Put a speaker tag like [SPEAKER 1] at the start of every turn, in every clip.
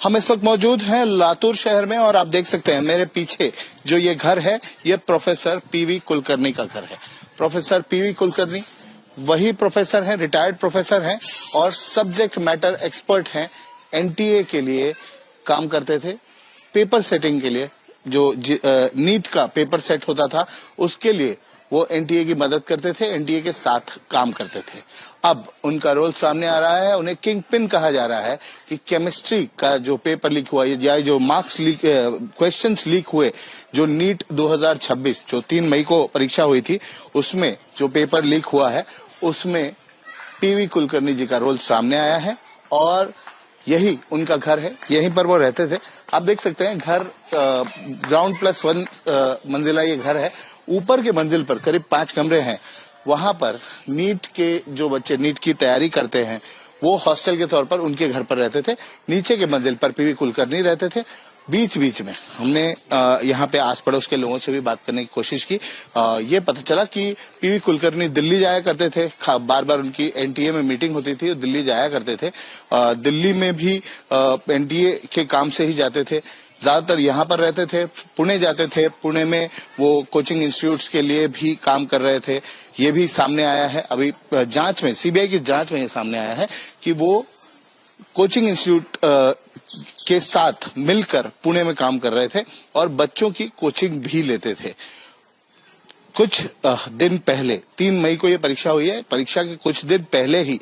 [SPEAKER 1] हम इस वक्त मौजूद हैं लातूर शहर में और आप देख सकते हैं मेरे पीछे जो ये घर है ये प्रोफेसर पीवी कुलकर्णी का घर है। प्रोफेसर पीवी कुलकर्णी वही प्रोफेसर हैं, रिटायर्ड प्रोफेसर हैं और सब्जेक्ट मैटर एक्सपर्ट हैं। एनटीए के लिए काम करते थे, पेपर सेटिंग के लिए जो नीट का पेपर सेट होता था उसके लिए वो एनटीए की मदद करते थे, एनटीए के साथ काम करते थे। अब उनका रोल सामने आ रहा है, उन्हें किंग पिन कहा जा रहा है कि केमिस्ट्री का जो पेपर लीक हुआ या जो मार्क्स लीक, क्वेश्चंस लीक हुए, जो नीट 2026 जो 3 मई को परीक्षा हुई थी उसमें जो पेपर लीक हुआ है उसमें पीवी कुलकर्णी जी का रोल सामने आया है और यही उनका घर है, यहीं पर वो रहते थे। आप देख सकते हैं घर ग्राउंड +1 मंजिला ये घर है। ऊपर के मंजिल पर करीब 5 कमरे हैं। वहां पर नीट के जो बच्चे नीट की तैयारी करते हैं वो हॉस्टल के तौर पर उनके घर पर रहते थे। नीचे के मंजिल पर पीवी कुलकर्णी रहते थे। बीच बीच में हमने यहाँ पे आस पड़ोस के लोगों से भी बात करने की कोशिश की। ये पता चला कि पीवी कुलकर्णी दिल्ली जाया करते थे, बार बार उनकी एनटीए में मीटिंग होती थी, दिल्ली जाया करते थे। दिल्ली में भी एनटीए के काम से ही जाते थे। ज्यादातर यहाँ पर रहते थे, पुणे जाते थे, पुणे में वो कोचिंग इंस्टीट्यूट्स के लिए भी काम कर रहे थे। ये भी सामने आया है अभी जांच में, सीबीआई की जांच में ये सामने आया है कि वो कोचिंग इंस्टीट्यूट के साथ मिलकर पुणे में काम कर रहे थे और बच्चों की कोचिंग भी लेते थे। कुछ दिन पहले 3 मई को ये परीक्षा हुई है, परीक्षा के कुछ दिन पहले ही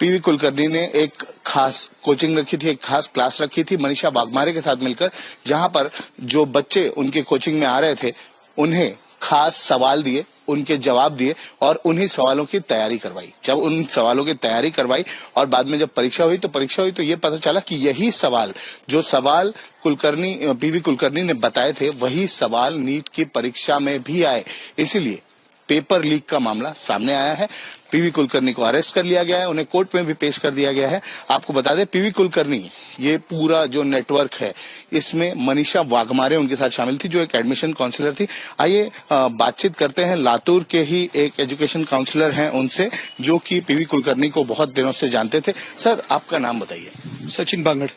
[SPEAKER 1] पीवी कुलकर्णी ने एक खास कोचिंग रखी थी, एक खास क्लास रखी थी मनीषा वाघमारे के साथ मिलकर, जहां पर जो बच्चे उनके कोचिंग में आ रहे थे उन्हें खास सवाल दिए, उनके जवाब दिए और उन्हीं सवालों की तैयारी करवाई। जब उन सवालों की तैयारी करवाई और बाद में जब परीक्षा हुई तो ये पता चला कि यही सवाल जो सवाल पीवी कुलकर्णी ने बताए थे वही सवाल नीट की परीक्षा में भी आए। इसीलिए पेपर लीक का मामला सामने आया है। पीवी कुलकर्णी को अरेस्ट कर लिया गया है, उन्हें कोर्ट में भी पेश कर दिया गया है। आपको बता दें पीवी कुलकर्णी ये पूरा जो नेटवर्क है इसमें मनीषा वाघमारे उनके साथ शामिल थी जो एक एडमिशन काउंसलर थी। आइए बातचीत करते हैं लातूर के ही एक एजुकेशन काउंसलर हैं उनसे जो कि पीवी कुलकर्णी को बहुत दिनों से जानते थे। सर आपका नाम बताइए।
[SPEAKER 2] सचिन बांगड़।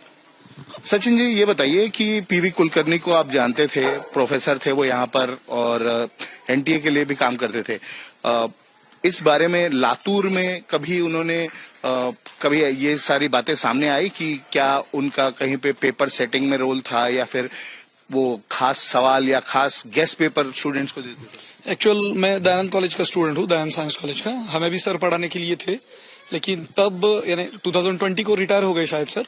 [SPEAKER 1] सचिन जी ये बताइए कि पीवी कुलकर्णी को आप जानते थे, प्रोफेसर थे वो यहाँ पर और एनटीए के लिए भी काम करते थे। इस बारे में लातूर में कभी उन्होंने कभी ये सारी बातें सामने आई कि क्या उनका कहीं पे पेपर सेटिंग में रोल था या फिर वो खास सवाल या खास गेस्ट पेपर स्टूडेंट्स को देते थे?
[SPEAKER 2] एक्चुअल मैं दयानंद कॉलेज का स्टूडेंट हूँ, दयानंद साइंस कॉलेज का। हमें भी सर पढ़ाने के लिए थे, लेकिन तब यानी 2020 को रिटायर हो गए शायद सर,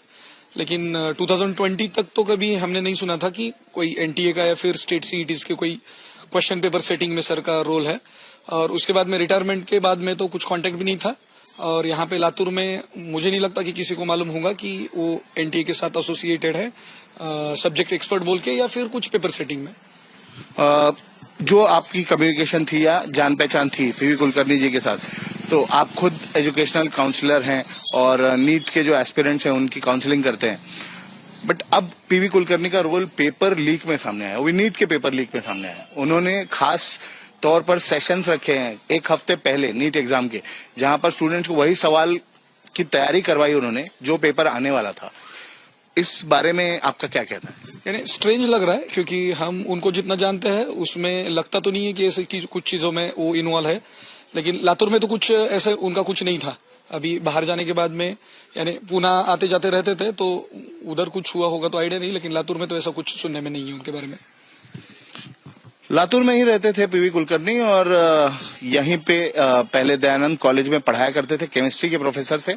[SPEAKER 2] लेकिन 2020 तक तो कभी हमने नहीं सुना था कि कोई एनटीए का या फिर स्टेट सीईटीज के कोई क्वेश्चन पेपर सेटिंग में सर का रोल है। और उसके बाद में रिटायरमेंट के बाद में तो कुछ कांटेक्ट भी नहीं था और यहाँ पे लातूर में मुझे नहीं लगता कि किसी को मालूम होगा कि वो एनटीए के साथ एसोसिएटेड है सब्जेक्ट एक्सपर्ट बोल के या फिर कुछ पेपर सेटिंग में।
[SPEAKER 1] जो आपकी कम्युनिकेशन थी या जान पहचान थी पीवी कुलकर्णी जी के साथ, तो आप खुद एजुकेशनल काउंसलर हैं और नीट के जो एस्पिरेंट्स हैं उनकी काउंसलिंग करते हैं, बट अब पीवी कुलकर्णी का रोल पेपर लीक में सामने आया, वो नीट के पेपर लीक में सामने आया। उन्होंने खास तौर पर सेशंस रखे हैं 1 हफ्ते पहले नीट एग्जाम के, जहां पर स्टूडेंट्स को वही सवाल की तैयारी करवाई उन्होंने जो पेपर आने वाला था। इस बारे में आपका क्या कहना है?
[SPEAKER 2] यानी स्ट्रेंज लग रहा है क्योंकि हम उनको जितना जानते हैं उसमें लगता तो नहीं है कि ऐसे कुछ चीजों में वो इन्वॉल्व है, लेकिन लातूर में तो कुछ ऐसे उनका कुछ नहीं था। अभी बाहर जाने के बाद में यानी पूना आते जाते रहते थे तो उधर कुछ हुआ होगा तो आइडिया नहीं, लेकिन लातूर में तो ऐसा कुछ सुनने में नहीं है उनके बारे में।
[SPEAKER 1] लातूर में ही रहते थे पीवी कुलकर्णी और यहीं पे पहले दयानंद कॉलेज में पढ़ाया करते थे, केमिस्ट्री के प्रोफेसर थे।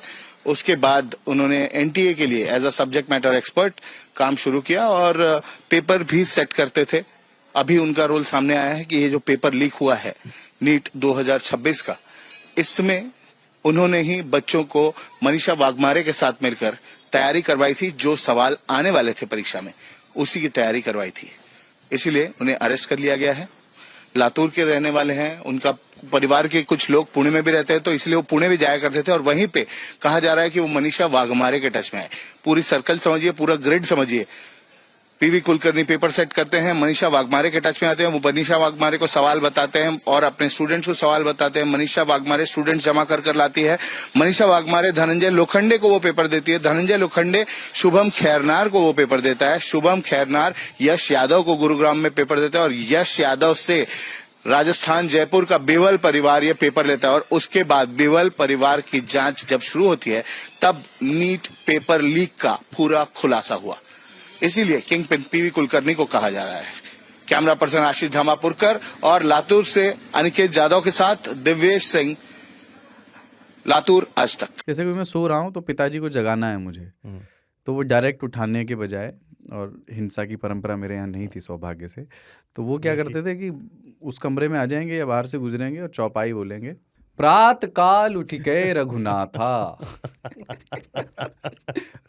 [SPEAKER 1] उसके बाद उन्होंने एनटीए के लिए as a subject matter expert काम शुरू किया और पेपर भी सेट करते थे। अभी उनका रोल सामने आया है कि ये जो पेपर लीक हुआ है नीट 2026 का, इसमें उन्होंने ही बच्चों को मनीषा वाघमारे के साथ मिलकर तैयारी करवाई थी। जो सवाल आने वाले थे परीक्षा में उसी की तैयारी करवाई थी, इसीलिए उन्हें अरेस्ट कर लिया गया है। लातूर के रहने वाले हैं, उनका परिवार के कुछ लोग पुणे में भी रहते हैं तो इसलिए वो पुणे भी जाया करते थे और वहीं पे कहा जा रहा है कि वो मनीषा वाघमारे के टच में है। पूरी सर्कल समझिए, पूरा ग्रिड समझिए, पीवी कुलकर्णी पेपर सेट करते हैं, मनीषा वाघमारे के टच में आते हैं, वो मनीषा वाघमारे को सवाल बताते हैं और अपने स्टूडेंट्स को सवाल बताते हैं। मनीषा वाघमारे स्टूडेंट्स जमा कर लाती है। मनीषा वाघमारे धनंजय लोखंडे को वो पेपर देती है। धनंजय लोखंडे शुभम खैरनार को वो पेपर देता है। शुभम खैरनार यश यादव को गुरुग्राम में पेपर देता है और यश यादव से राजस्थान जयपुर का बिवल परिवार ये पेपर लेता है और उसके बाद बिवल परिवार की जांच जब शुरू होती है तब नीट पेपर लीक का पूरा खुलासा हुआ। इसीलिए किंग पिन पीवी कुलकर्णी को कहा जा रहा है। कैमरा पर्सन आशीष धामापुरकर और लातूर से अनिकेत यादव के साथ दिव्येश सिंह, लातूर आज तक।
[SPEAKER 3] जैसे कि मैं सो रहा हूँ तो पिताजी को जगाना है मुझे, तो वो डायरेक्ट उठाने के बजाय, और हिंसा की परंपरा मेरे यहाँ नहीं थी सौभाग्य से, तो वो क्या करते थे कि उस कमरे में आ जाएंगे या बाहर से गुजरेंगे और चौपाई बोलेंगे, प्रात काल उठ के रघुनाथा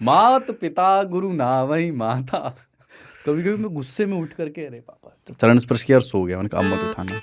[SPEAKER 3] मात पिता गुरु नावई माता। कभी कभी मैं गुस्से में उठ करके अरे पापा चरण स्पर्श किया और सो गया। मैंने कहा अब मत उठाना।